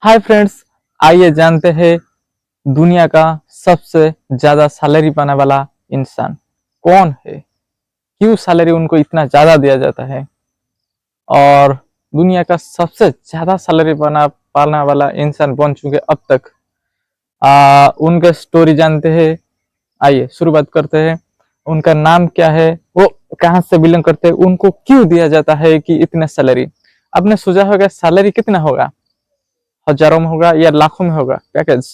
Hi friends, आइए जानते हैं दुनिया का सबसे ज्यादा सैलरी पाने वाला इंसान कौन है। क्यों सैलरी उनको इतना ज्यादा दिया जाता है और दुनिया का सबसे ज्यादा सैलरी पाने वाला इंसान बन चुके अब तक। उनका स्टोरी जानते हैं। आइए शुरुआत करते हैं। उनका नाम क्या है, वो कहाँ से बिलोंग करते हैं, उनको क्यों दिया जाता है कि इतने सैलरी। आपने सोचा होगा सैलरी कितना होगा, हजारों में होगा या लाखों में होगा पैकेज।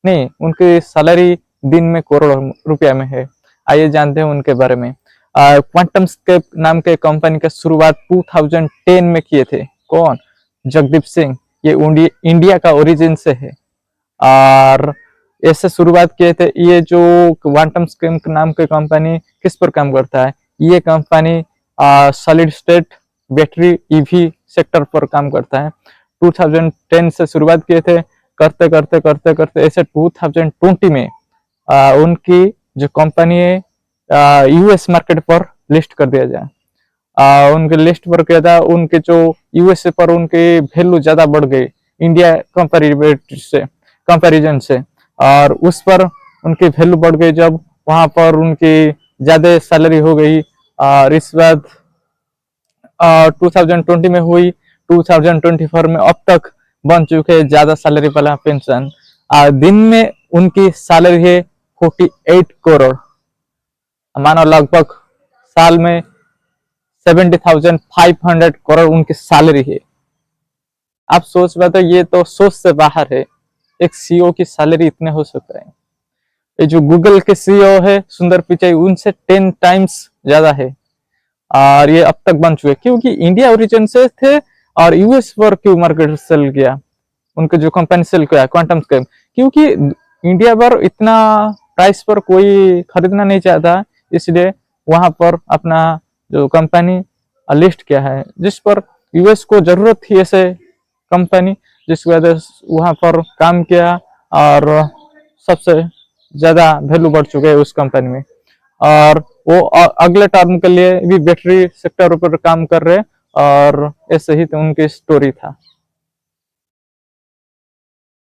नहीं, उनकी सैलरी दिन में करोड़ों रुपया में है। आइए जानते हैं उनके बारे में। क्वांटम स्केप नाम के कंपनी का शुरुआत 2010 में किए थे। कौन? जगदीप सिंह। ये इंडिया का ओरिजिन से है और ऐसे शुरुआत किए थे। ये जो क्वांटम स्केप नाम के कंपनी किस पर काम करता है, ये company solid state battery EV sector पर काम करता है। 2010 से शुरुआत किए थे, करते करते करते करते ऐसे 2020 में उनकी जो कंपनी है यूएस मार्केट पर लिस्ट कर दिया जाए। उनके लिस्ट पर क्या था, उनके जो यूएसए पर उनकी वैल्यू ज्यादा बढ़ गई इंडिया कंपैरिजन से, और उस पर उनकी वैल्यू बढ़ गई जब वहां पर उनकी ज्यादा सैलरी हो गई। और इस बात 2020 में हुई। 2024 में अब तक बन चुके ज्यादा सैलरी वाला पेंशन। दिन में उनकी सैलरी है 48 करोड़, मानो लगभग साल में 70,500 करोड़ उनकी सैलरी है। आप सोच पाते, ये तो सोच से बाहर है। एक सीईओ की सैलरी इतने हो सकता है। ये जो गूगल के सीईओ है सुंदर पिचाई, उनसे 10 टाइम्स ज्यादा है। और ये अब तक बन चुके क्योंकि इंडिया ओरिजिन से थे और यूएस पर क्यों मार्केट सेल किया, उनके जो कंपनी सेल किया क्वांटम स्केप, क्योंकि इंडिया पर इतना प्राइस पर कोई खरीदना नहीं चाहता, इसलिए वहां पर अपना जो कंपनी लिस्ट किया है, जिस पर यूएस को जरूरत थी ऐसे कंपनी, जिस वजह से वहां पर काम किया और सबसे ज्यादा वैल्यू बढ़ चुके हैं उस कंपनी में। और वो अगले टर्म के लिए भी बैटरी सेक्टर पर काम कर रहे, और ऐसे ही तो उनकी स्टोरी था।